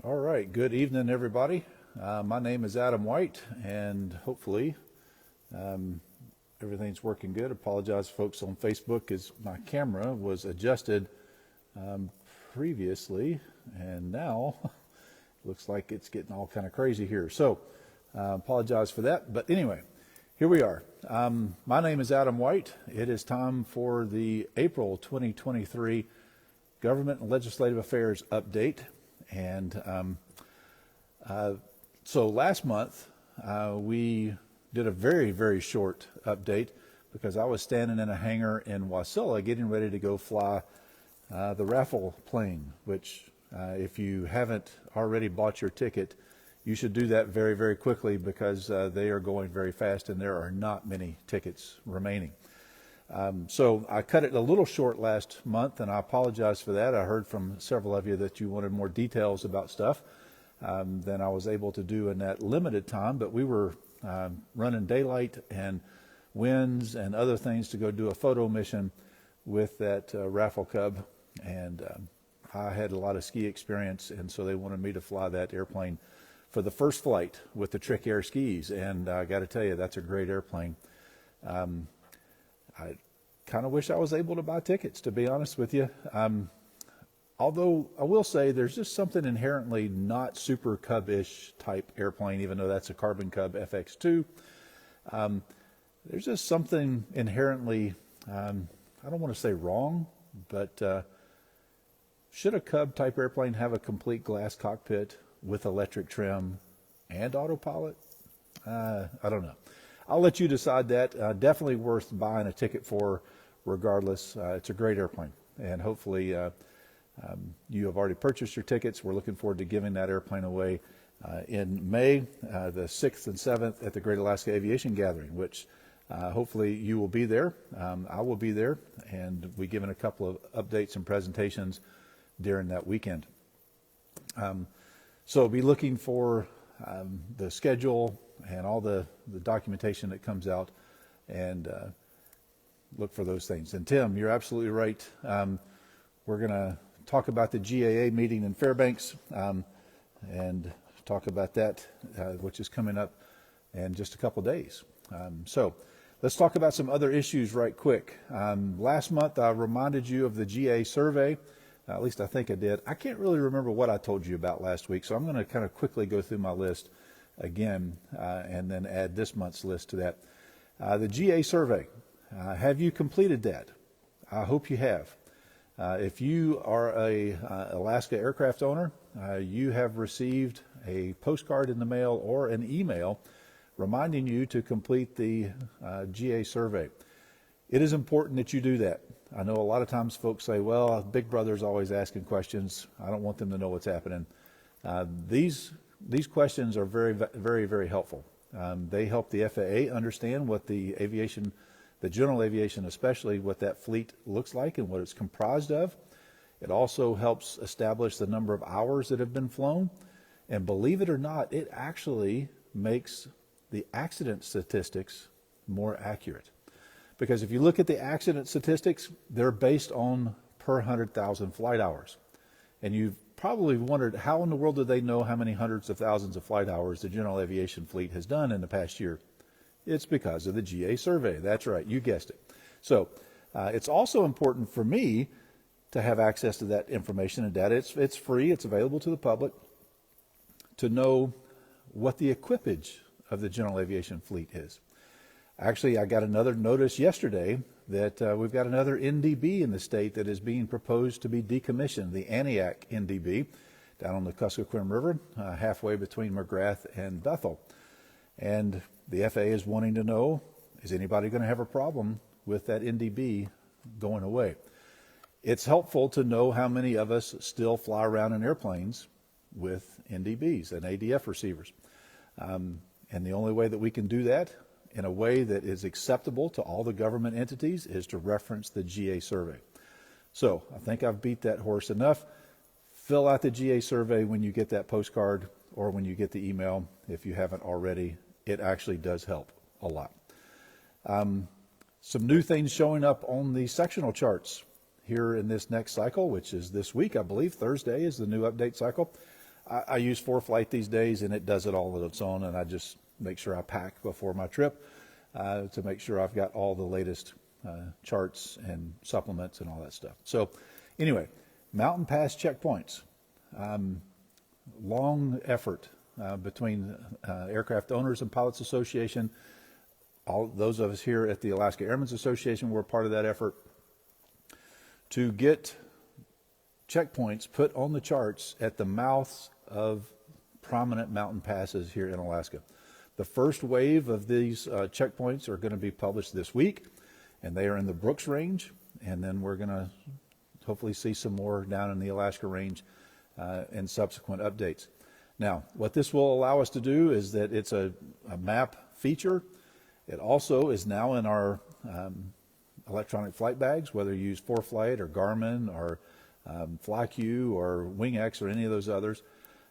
All right, good evening, everybody. My name is Adam White, and hopefully everything's working good. Apologize, folks, on Facebook, as my camera was adjusted previously, and now looks like it's getting all kind of crazy here. So apologize for that. But anyway, here we are. My name is Adam White. It is time for the April 2023 Government and Legislative Affairs update. And so last month, we did a very, very short update because I was standing in a hangar in Wasilla getting ready to go fly the raffle plane, which if you haven't already bought your ticket, you should do that very, very quickly because they are going very fast and there are not many tickets remaining. So I cut it a little short last month, and I apologize for that. I heard from several of you that you wanted more details about stuff than I was able to do in that limited time, but we were running daylight and winds and other things to go do a photo mission with that raffle cub, and I had a lot of ski experience, and so they wanted me to fly that airplane for the first flight with the Trick Air skis, and I got to tell you, that's a great airplane. I kind of wish I was able to buy tickets, to be honest with you. Although I will say there's just something inherently not super Cub-ish type airplane, even though that's a Carbon Cub FX2. There's just something inherently, I don't want to say wrong, but should a Cub type airplane have a complete glass cockpit with electric trim and autopilot? I don't know. I'll let you decide that. Definitely worth buying a ticket for regardless. It's a great airplane, and hopefully you have already purchased your tickets. We're looking forward to giving that airplane away in May, the 6th and 7th at the Great Alaska Aviation Gathering, which hopefully you will be there. I will be there, and we're giving a couple of updates and presentations during that weekend. So be looking for the schedule and all the documentation that comes out, and look for those things. And Tim, you're absolutely right. We're going to talk about the GAA meeting in Fairbanks and talk about that, which is coming up in just a couple days. So let's talk about some other issues right quick. Last month, I reminded you of the GA survey. At least I think I did. I can't really remember what I told you about last week, so I'm going to kind of quickly go through my list again and then add this month's list to that. The GA survey, have you completed that? I hope you have. If you are a Alaska aircraft owner, you have received a postcard in the mail or an email reminding you to complete the GA survey. It is important that you do that. I know a lot of times folks say, well, Big Brother's always asking questions. I don't want them to know what's happening. These questions are very, very, very helpful. They help the FAA understand what the general aviation especially, what that fleet looks like and what it's comprised of. It also helps establish the number of hours that have been flown. And believe it or not, it actually makes the accident statistics more accurate. Because if you look at the accident statistics, they're based on per 100,000 flight hours. And you've probably wondered, how in the world do they know how many hundreds of thousands of flight hours the general aviation fleet has done in the past year? It's because of the GA survey. That's right, you guessed it. So it's also important for me to have access to that information and data. It's free, it's available to the public, to know what the equipage of the general aviation fleet is. Actually, I got another notice yesterday that we've got another NDB in the state that is being proposed to be decommissioned, the Aniak NDB, down on the Kuskokwim River, halfway between McGrath and Bethel. And the FAA is wanting to know, is anybody going to have a problem with that NDB going away? It's helpful to know how many of us still fly around in airplanes with NDBs and ADF receivers. And the only way that we can do that in a way that is acceptable to all the government entities is to reference the GA survey. So I think I've beat that horse enough. Fill out the GA survey when you get that postcard or when you get the email if you haven't already. It actually does help a lot. Some new things showing up on the sectional charts here in this next cycle, which is this week, I believe. Thursday is the new update cycle. I use ForeFlight these days, and it does it all on its own, and I just make sure I pack before my trip to make sure I've got all the latest charts and supplements and all that stuff. So anyway, mountain pass checkpoints. Long effort between Aircraft Owners and Pilots Association. All those of us here at the Alaska Airmen's Association were part of that effort to get checkpoints put on the charts at the mouths of prominent mountain passes here in Alaska. The first wave of these checkpoints are going to be published this week, and they are in the Brooks Range, and then we're going to hopefully see some more down in the Alaska Range in subsequent updates. Now, what this will allow us to do is that it's a map feature. It also is now in our electronic flight bags, whether you use ForeFlight or Garmin or FlyQ or WingX or any of those others.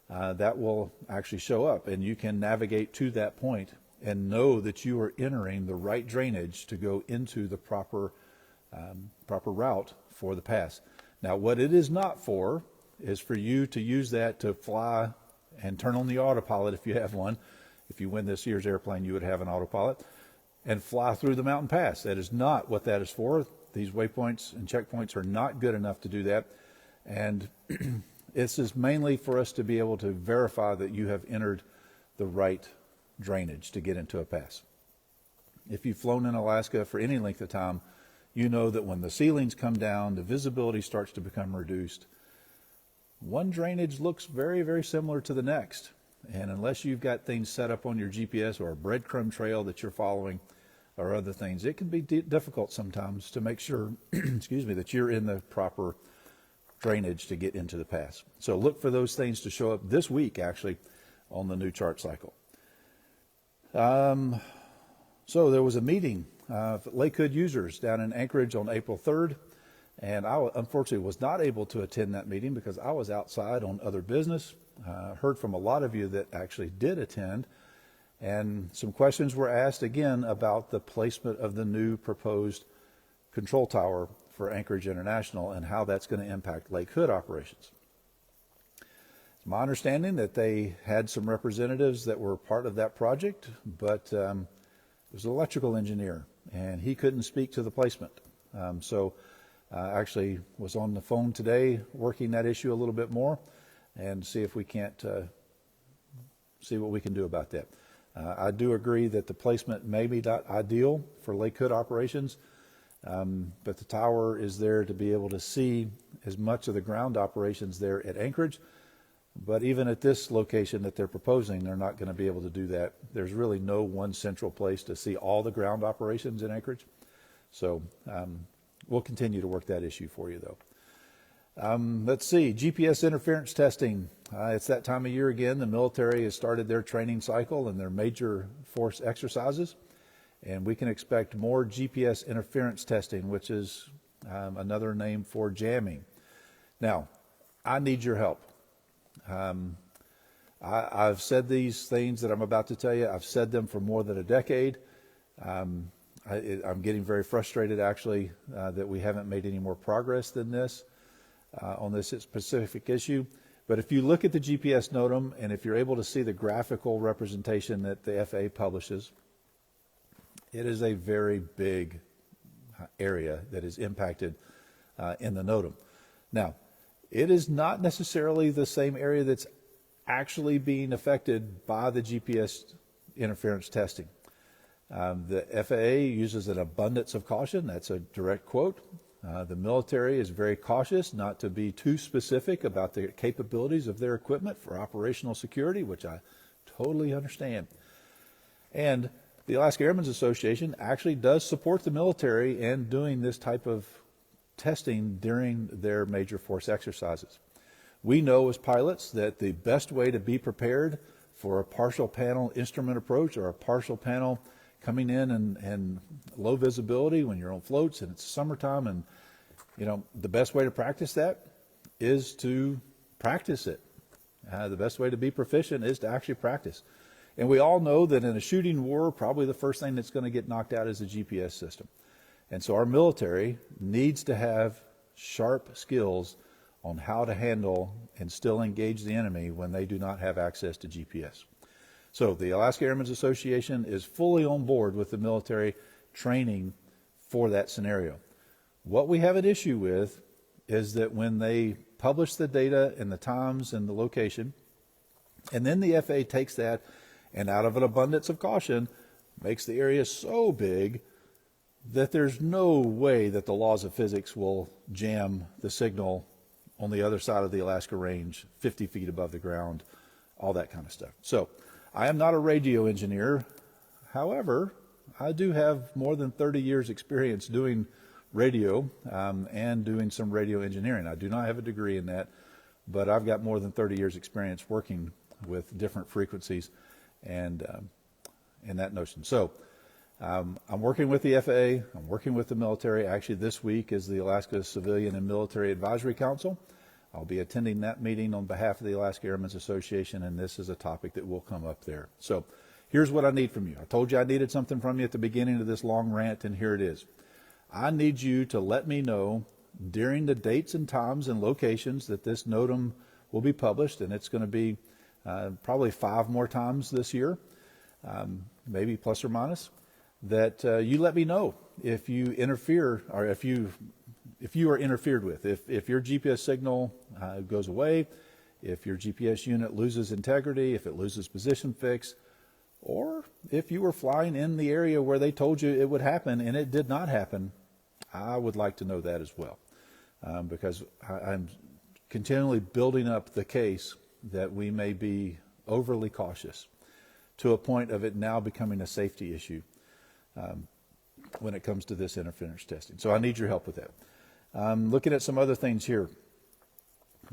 That will actually show up, and you can navigate to that point and know that you are entering the right drainage to go into the proper route for the pass. Now, what it is not for is for you to use that to fly and turn on the autopilot if you have one. If you win this year's airplane, you would have an autopilot, and fly through the mountain pass. That is not what that is for. These waypoints and checkpoints are not good enough to do that. And this is mainly for us to be able to verify that you have entered the right drainage to get into a pass. If you've flown in Alaska for any length of time, you know that when the ceilings come down, the visibility starts to become reduced. One drainage looks very, very similar to the next. And unless you've got things set up on your GPS or a breadcrumb trail that you're following or other things, it can be difficult sometimes to make sure, excuse me, that you're in the proper drainage to get into the pass. So look for those things to show up this week, actually, on the new chart cycle. So there was a meeting of Lake Hood users down in Anchorage on April 3rd. And I, unfortunately, was not able to attend that meeting because I was outside on other business. Heard from a lot of you that actually did attend. And some questions were asked again about the placement of the new proposed control tower for Anchorage International and how that's going to impact Lake Hood operations. It's my understanding that they had some representatives that were part of that project, but it was an electrical engineer, and he couldn't speak to the placement. So actually was on the phone today working that issue a little bit more and see if we can't see what we can do about that. I do agree that the placement may be not ideal for Lake Hood operations, but the tower is there to be able to see as much of the ground operations there at Anchorage. But even at this location that they're proposing, they're not going to be able to do that. There's really no one central place to see all the ground operations in Anchorage. So we'll continue to work that issue for you, though. Let's see, GPS interference testing. It's that time of year again. The military has started their training cycle and their major force exercises. And we can expect more GPS interference testing, which is another name for jamming. Now, I need your help. I've said these things that I'm about to tell you. I've said them for more than a decade. I'm getting very frustrated, actually, that we haven't made any more progress than this on this specific issue. But if you look at the GPS NOTAM, and if you're able to see the graphical representation that the FAA publishes, it is a very big area that is impacted in the NOTAM. Now, it is not necessarily the same area that's actually being affected by the GPS interference testing. The FAA uses an abundance of caution. That's a direct quote. The military is very cautious not to be too specific about the capabilities of their equipment for operational security, which I totally understand. And the Alaska Airmen's Association actually does support the military in doing this type of testing during their major force exercises. We know as pilots that the best way to be prepared for a partial panel instrument approach or a partial panel coming in and low visibility when you're on floats and it's summertime, and the best way to practice that is to practice it. The best way to be proficient is to actually practice. And we all know that in a shooting war, probably the first thing that's going to get knocked out is the GPS system. And so our military needs to have sharp skills on how to handle and still engage the enemy when they do not have access to GPS. So the Alaska Airmen's Association is fully on board with the military training for that scenario. What we have an issue with is that when they publish the data and the times and the location, and then the FAA takes that and out of an abundance of caution makes the area so big that there's no way that the laws of physics will jam the signal on the other side of the Alaska range, 50 feet above the ground, all that kind of stuff. So I am not a radio engineer. However, I do have more than 30 years experience doing radio and doing some radio engineering. I do not have a degree in that, but I've got more than 30 years experience working with different frequencies and that notion. So I'm working with the FAA. I'm working with the military. Actually, this week is the Alaska Civilian and Military Advisory Council. I'll be attending that meeting on behalf of the Alaska Airmen's Association, and this is a topic that will come up there. So here's what I need from you. I told you I needed something from you at the beginning of this long rant, and here it is. I need you to let me know during the dates and times and locations that this NOTAM will be published, and it's going to be probably 5 more times this year, maybe plus or minus, that you let me know if you interfere or if you are interfered with, if your GPS signal goes away, if your GPS unit loses integrity, if it loses position fix, or if you were flying in the area where they told you it would happen and it did not happen. I would like to know that as well, because I'm continually building up the case that we may be overly cautious to a point of it now becoming a safety issue when it comes to this interference testing. So I need your help with that. Looking at some other things here.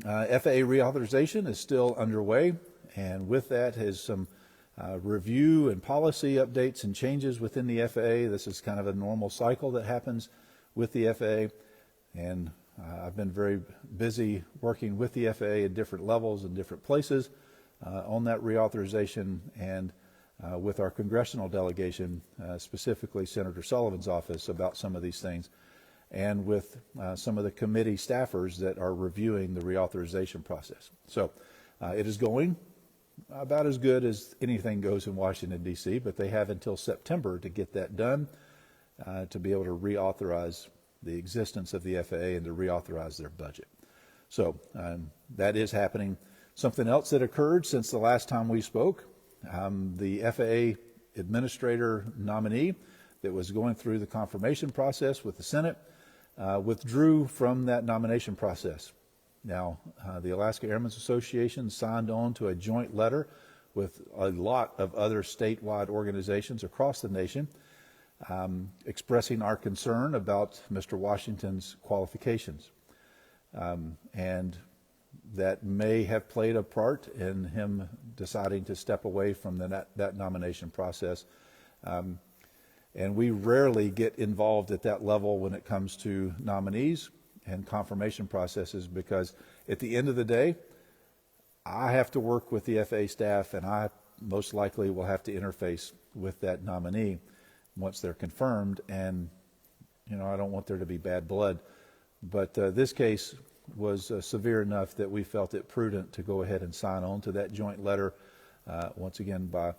FAA reauthorization is still underway, and with that is some review and policy updates and changes within the FAA. This is kind of a normal cycle that happens with the FAA, and I've been very busy working with the FAA at different levels and different places on that reauthorization, and with our congressional delegation, specifically Senator Sullivan's office, about some of these things, and with some of the committee staffers that are reviewing the reauthorization process. So it is going about as good as anything goes in Washington, D.C., but they have until September to get that done to be able to reauthorize the existence of the FAA and to reauthorize their budget. So that is happening. Something else that occurred since the last time we spoke, the FAA administrator nominee that was going through the confirmation process with the Senate withdrew from that nomination process. Now, the Alaska Airmen's Association signed on to a joint letter with a lot of other statewide organizations across the nation expressing our concern about Mr. Washington's qualifications. And that may have played a part in him deciding to step away from that nomination process. And we rarely get involved at that level when it comes to nominees and confirmation processes, because at the end of the day, I have to work with the FAA staff, and I most likely will have to interface with that nominee once they're confirmed. And, you know, I don't want there to be bad blood. But this case was severe enough that we felt it prudent to go ahead and sign on to that joint letter, once again by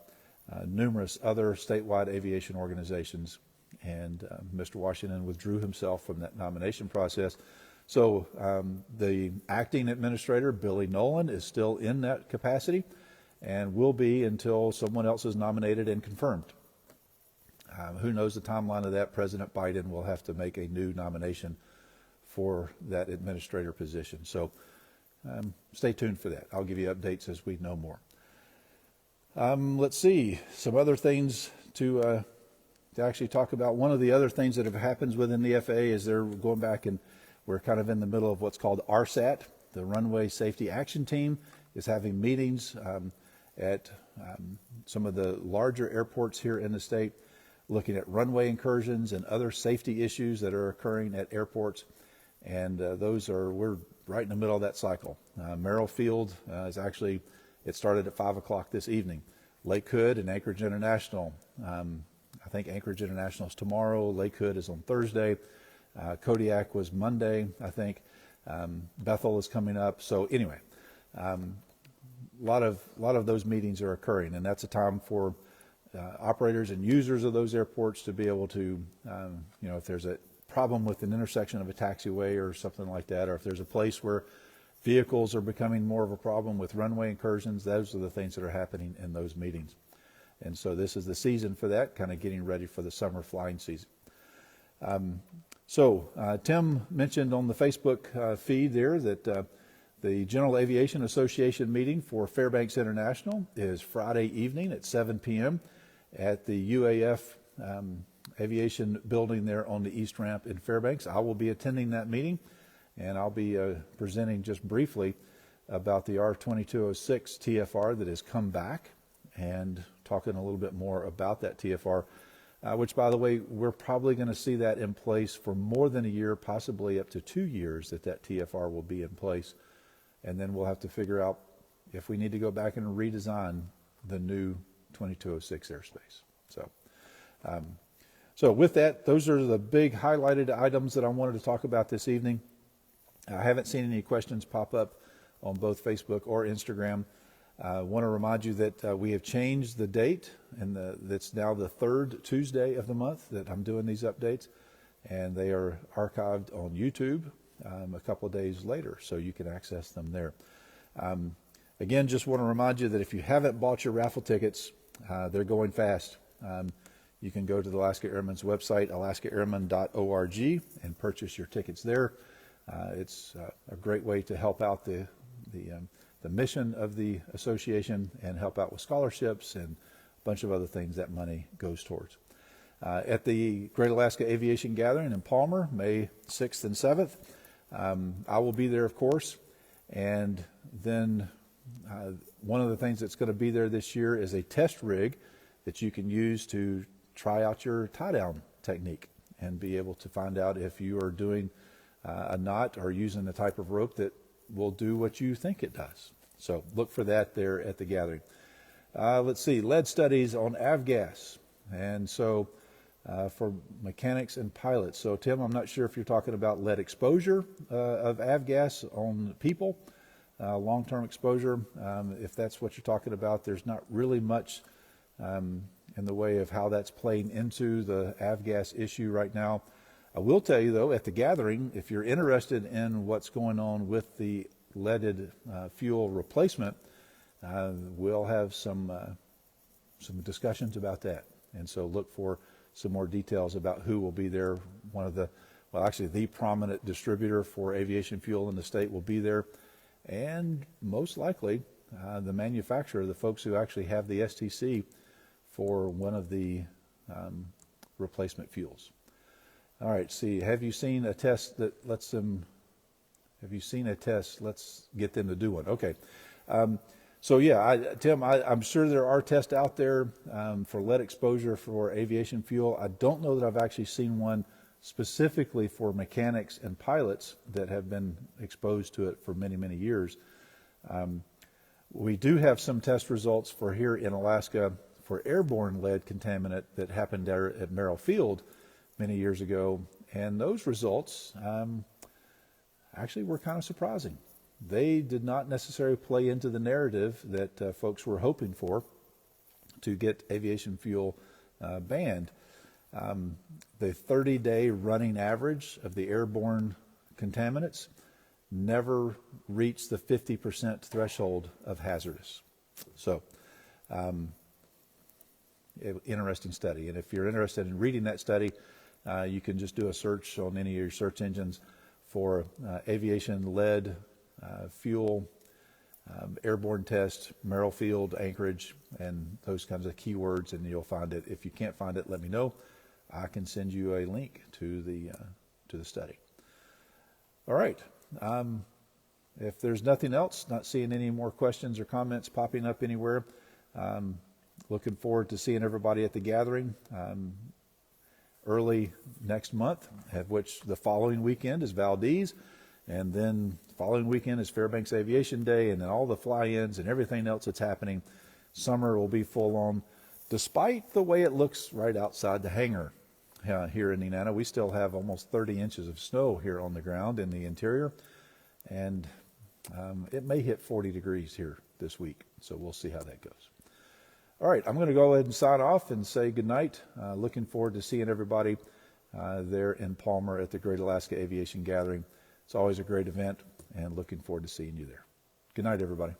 numerous other statewide aviation organizations. And Mr. Washington withdrew himself from that nomination process. So the acting administrator, Billy Nolan, is still in that capacity and will be until someone else is nominated and confirmed. Who knows the timeline of that? President Biden will have to make a new nomination for that administrator position. So stay tuned for that. I'll give you updates as we know more. Let's see, some other things to actually talk about. One of the other things that have happened within the FAA is they're going back, and we're kind of in the middle of what's called RSAT. The Runway Safety Action Team is having meetings at some of the larger airports here in the state, looking at runway incursions and other safety issues that are occurring at airports. And we're right in the middle of that cycle. Merrill Field is actually, it started at 5 o'clock this evening. Lake Hood and Anchorage International, I think Anchorage International is tomorrow. Lake Hood is on Thursday. Kodiak was Monday, I think. Bethel is coming up. So anyway, a lot of those meetings are occurring, and that's a time for operators and users of those airports to be able to, if there's a problem with an intersection of a taxiway or something like that, or if there's a place where vehicles are becoming more of a problem with runway incursions, those are the things that are happening in those meetings. And so this is the season for that, kind of getting ready for the summer flying season. Tim mentioned on the Facebook feed there that the General Aviation Association meeting for Fairbanks International is Friday evening at 7 p.m. at the UAF Aviation building there on the East Ramp in Fairbanks. I will be attending that meeting, and I'll be presenting just briefly about the R2206 TFR that has come back, and talking a little bit more about that TFR, which, by the way, we're probably going to see that in place for more than a year, possibly up to 2 years that TFR will be in place. And then we'll have to figure out if we need to go back and redesign the new 2206 airspace. So with that, those are the big highlighted items that I wanted to talk about this evening. I haven't seen any questions pop up on both Facebook or Instagram. I want to remind you that we have changed the date, and that's now the third Tuesday of the month that I'm doing these updates, and they are archived on YouTube a couple of days later, so you can access them there. Again, just want to remind you that if you haven't bought your raffle tickets, they're going fast. You can go to the Alaska Airmen's website, alaskaairmen.org, and purchase your tickets there. It's a great way to help out the mission of the association and help out with scholarships and a bunch of other things that money goes towards. At the Great Alaska Aviation Gathering in Palmer, May 6th and 7th, I will be there, of course. And then one of the things that's going to be there this year is a test rig that you can use to try out your tie-down technique and be able to find out if you are doing a knot or using the type of rope that will do what you think it does. So look for that there at the gathering. Let's see, lead studies on avgas. And so for mechanics and pilots. So Tim, I'm not sure if you're talking about lead exposure of avgas on people, long-term exposure. If that's what you're talking about, there's not really much in the way of how that's playing into the avgas issue right now. I will tell you, though, at the gathering, if you're interested in what's going on with the leaded fuel replacement, we'll have some discussions about that. And so look for some more details about who will be there. One of the prominent distributor for aviation fuel in the state will be there. And most likely, the manufacturer, the folks who actually have the STC for one of the replacement fuels. All right, see, have you seen a test that lets them, let's get them to do one. Okay. So yeah, Tim, I'm sure there are tests out there for lead exposure for aviation fuel. I don't know that I've actually seen one specifically for mechanics and pilots that have been exposed to it for many, many years. We do have some test results for here in Alaska for airborne lead contaminant that happened there at Merrill Field many years ago, and those results actually were kind of surprising. They did not necessarily play into the narrative that folks were hoping for to get aviation fuel banned. The 30-day running average of the airborne contaminants never reached the 50% threshold of hazardous. So, interesting study. And if you're interested in reading that study, you can just do a search on any of your search engines for aviation lead fuel, airborne test, Merrill Field, Anchorage, and those kinds of keywords, and you'll find it. If you can't find it, let me know. I can send you a link to the study. All right. If there's nothing else, not seeing any more questions or comments popping up anywhere, looking forward to seeing everybody at the gathering early next month, at which the following weekend is Valdez, and then the following weekend is Fairbanks Aviation Day, and then all the fly-ins and everything else that's happening. Summer will be full on. Despite the way it looks right outside the hangar here in Nenana, we still have almost 30 inches of snow here on the ground in the interior. and it may hit 40 degrees here this week, so we'll see how that goes. All right, I'm going to go ahead and sign off and say good night. Looking forward to seeing everybody there in Palmer at the Great Alaska Aviation Gathering. It's always a great event, and looking forward to seeing you there. Good night, everybody.